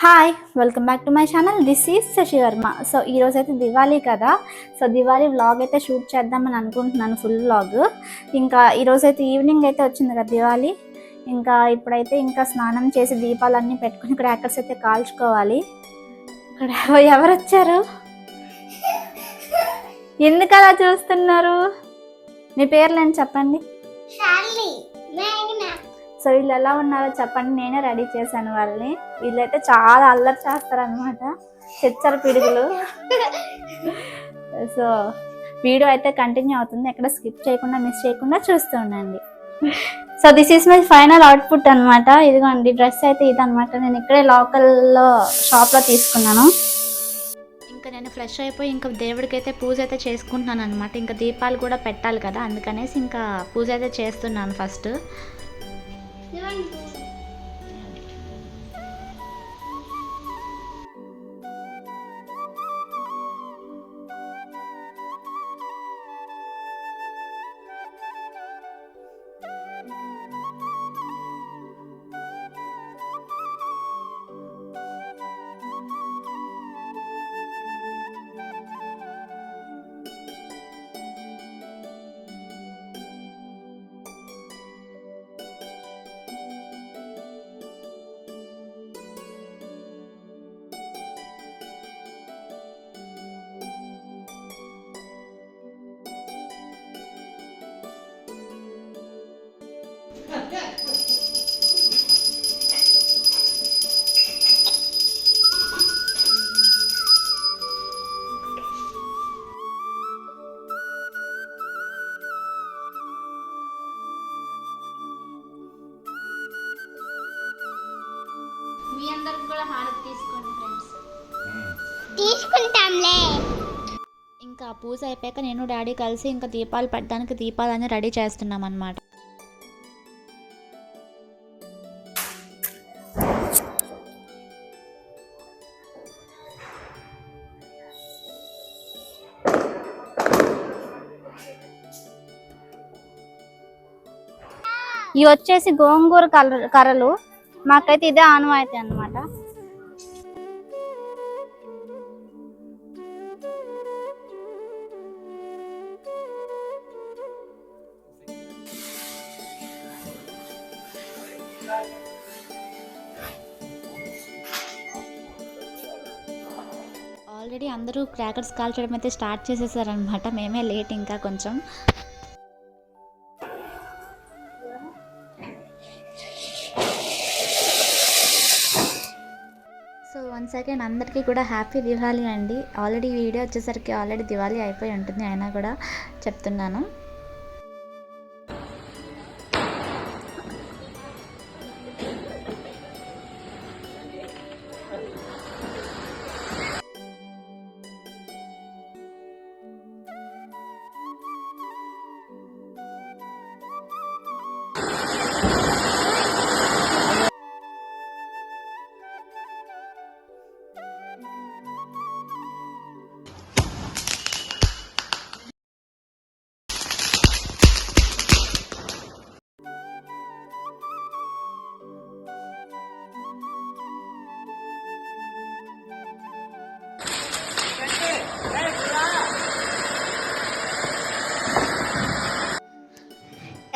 Hi welcome back to my channel. This is Shashi Varma. So ఈరోజు అయితే దివాళీ కదా, సో దివాళీ వ్లాగ్ అయితే షూట్ చేద్దామని అనుకుంటున్నాను, ఫుల్ వ్లాగ్. ఇంకా ఈరోజు అయితే ఈవినింగ్ అయితే వచ్చింది కదా దివాళీ. ఇంకా ఇప్పుడైతే ఇంకా స్నానం చేసి దీపాలన్నీ పెట్టుకుని క్రాకర్స్ అయితే కాల్చుకోవాలి. ఇక్కడ ఎవరు వచ్చారు, ఎందుకు అలా చూస్తున్నారు? మీ పేర్లు ఏంటి చెప్పండి. సో వీళ్ళు ఎలా ఉన్నారో చెప్పండి, నేనే రెడీ చేశాను వాళ్ళని. వీళ్ళైతే చాలా అల్లరి చేస్తారనమాట, చెచ్చర పిడుగులు. సో వీడియో అయితే కంటిన్యూ అవుతుంది, ఎక్కడ స్కిప్ చేయకుండా మిస్ చేయకుండా చూస్తూ ఉండండి. So this is my final output అనమాట. ఇదిగోండి డ్రెస్ అయితే ఇదనమాట. నేను ఇక్కడే లోకల్లో షాప్లో తీసుకున్నాను. ఇంకా నేను ఫ్రెష్ అయిపోయి ఇంకా దేవుడికి అయితే పూజ అయితే చేసుకుంటున్నాను అనమాట. ఇంకా దీపాలు కూడా పెట్టాలి కదా, అందుకనేసి ఇంకా పూజ అయితే చేస్తున్నాను ఫస్ట్. మీ అందరికి కూడా హారతి తీసుకోండి ఫ్రెండ్స్. తీసుకుంటాంలే. ఇంకా పూజ అయిపోయాక నేను డాడీ కలిసి ఇంకా దీపాలు పెట్టడానికి దీపాలన్నీ రెడీ చేస్తున్నాం అన్నమాట. ఇవి వచ్చేసి గోంగూర కర్రలు, మాకైతే ఇదే ఆనవాయితీ అన్నమాట. ఆల్రెడీ అందరూ క్రాకర్స్ కాల్చడం అయితే స్టార్ట్ చేసేసారనమాట, మేమే లేట్ ఇంకా కొంచెం. సో వన్స్ అగైన్ అందరికీ కూడా హ్యాపీ దివాళీ అండి. ఆల్రెడీ వీడియో వచ్చేసరికి ఆల్రెడీ దివాళీ అయిపోయి ఉంటుంది, అయినా కూడా చెప్తున్నాను.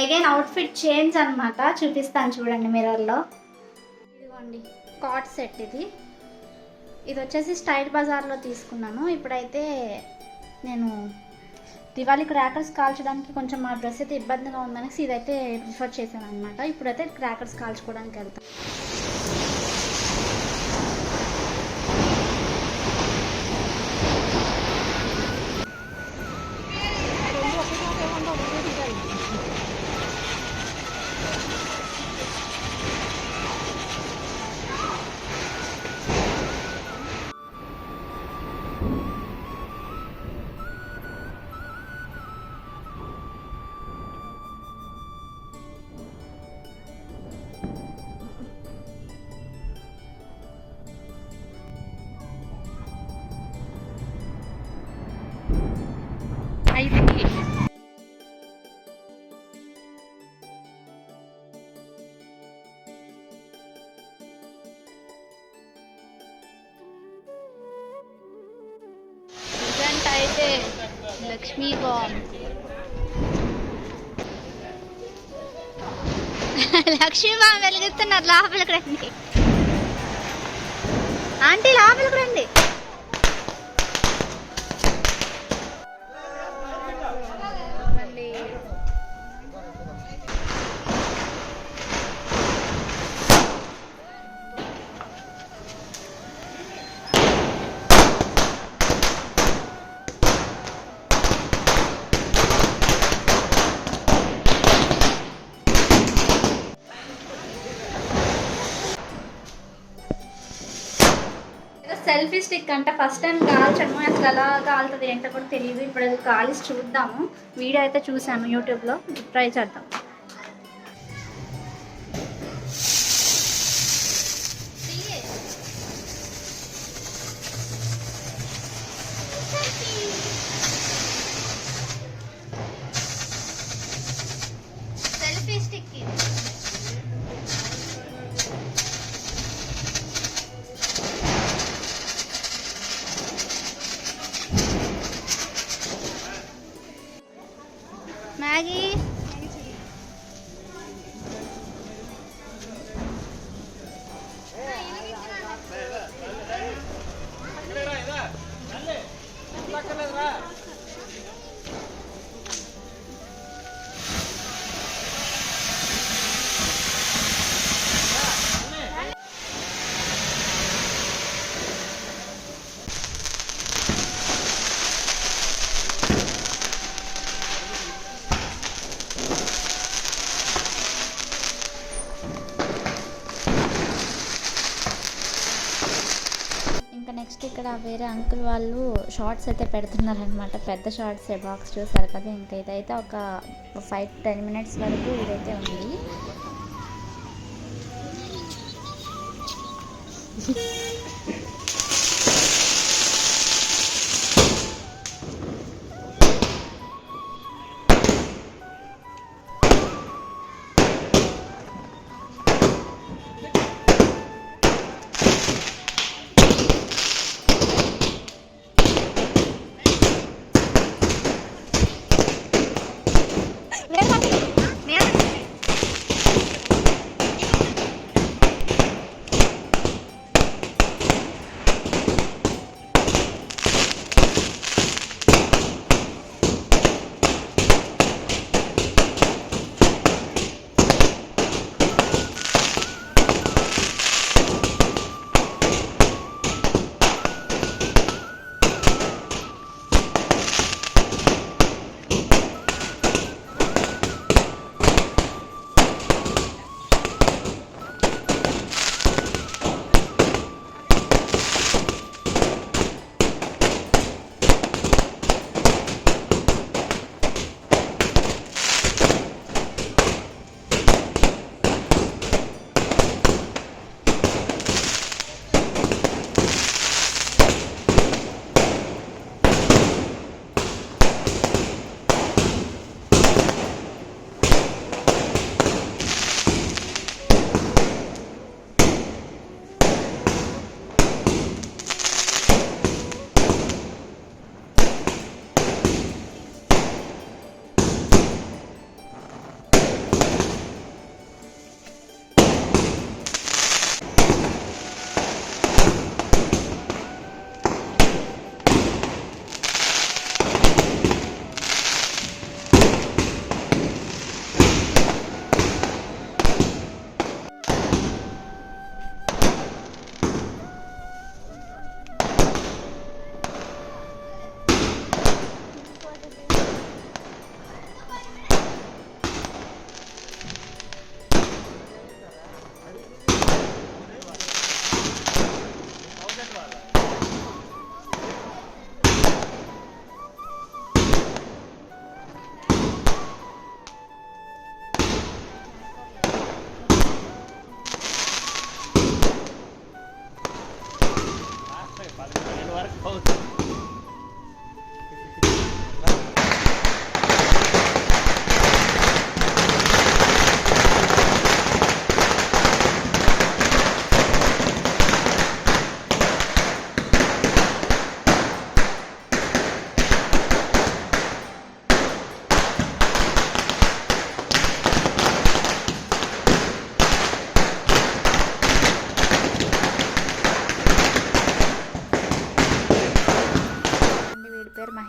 అగైన్ అవుట్ఫిట్ చేంజ్ అనమాట, చూపిస్తాను చూడండి మిర్రర్లో. ఇదిగోండి కాట్ సెట్, ఇది వచ్చేసి స్టైల్ బజార్లో తీసుకున్నాను. ఇప్పుడైతే నేను దివాళీ క్రాకర్స్ కాల్చడానికి కొంచెం మా డ్రెస్ అయితే ఇబ్బందిగా ఉందనేసి ఇదైతే ప్రిఫర్ చేశాను అనమాట. ఇప్పుడైతే క్రాకర్స్ కాల్చుకోవడానికి వెళ్తాను. ఇక్కడైతే లక్ష్మీ బాంబ్ లక్ష్మీ బాంబ్ వెలిగిస్తున్నారు. లోపలికి రండి ఆంటీ, లోపలికి రండి. సెల్ఫీ స్టిక్ అంటే ఫస్ట్ టైం కాల్చడము, అసలు ఎలా కాలుతుంది ఏంటో కూడా తెలియదు. ఇప్పుడు అది కాల్చి చూద్దాము. వీడియో అయితే చూసాను యూట్యూబ్లో, ట్రై చేద్దాం. Selfie stick Maggi. నెక్స్ట్ ఇక్కడ వేరే అంకుల్ వాళ్ళు షార్ట్స్ అయితే పెడుతున్నారనమాట. పెద్ద షార్ట్స్ బాక్స్ చూసారు కదా. ఇంకా ఇదైతే ఒక 5-10 మినిట్స్ వరకు ఇదైతే ఉంది.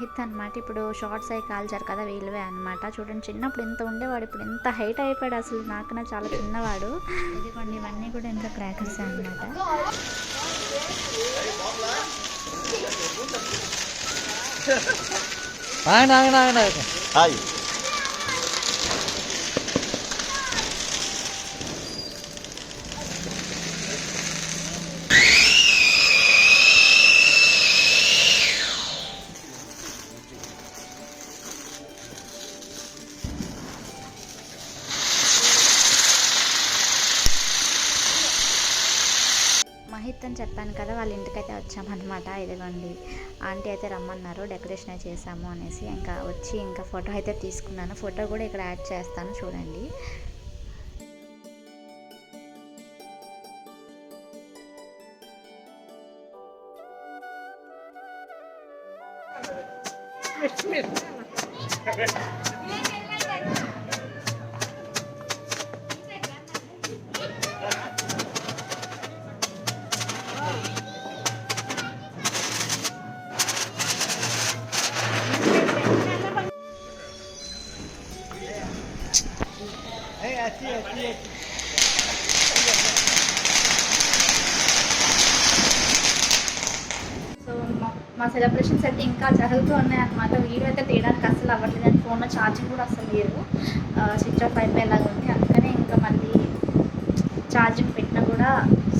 మహిత్ అనమాట. ఇప్పుడు షార్ట్స్ అయి కాల్చారు కదా వీళ్ళవే అనమాట. చూడండి చిన్నప్పుడు ఎంత ఉండేవాడు, ఇప్పుడు ఎంత హైట్ అయిపోయాడు. అసలు నాకన్నా చాలా చిన్నవాడు. ఇదిగోండి ఇవన్నీ కూడా ఇంకా క్రాకర్స్ అనమాట. హాయ్ మహిత్ అని చెప్పాను కదా, వాళ్ళ ఇంటికైతే వచ్చామన్నమాట. ఇదిగోండి ఆంటీ అయితే రమ్మన్నారు, డెకరేషన్ అయితే చేసాము అనేసి. ఇంకా వచ్చి ఇంకా ఫోటో అయితే తీసుకున్నాను. ఫోటో కూడా ఇక్కడ యాడ్ చేస్తాను చూడండి. సో మా సెలబ్రేషన్స్ అయితే ఇంకా జరుగుతూ ఉన్నాయి అన్నమాట. వీడియో అయితే తీయడానికి అసలు అవ్వట్లేదు. అండ్ ఫోన్లో ఛార్జింగ్ కూడా అసలు లేదు, స్విచ్ ఆఫ్ అయిపోయేలాగా ఉంది. అందుకనే ఇంకా మళ్ళీ ఛార్జింగ్ పెట్టినా కూడా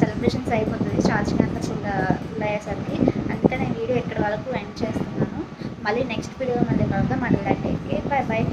సెలబ్రేషన్స్ అయిపోతుంది, ఛార్జింగ్ అంతా ఫుల్ అయ్యేసరికి. అందుకనే వీడియో ఇక్కడ వరకు ఎండ్ చేస్తున్నాను. మళ్ళీ నెక్స్ట్ వీడియో మళ్ళీ కలుద్దాం. మళ్ళీ బాయ్ బాయ్.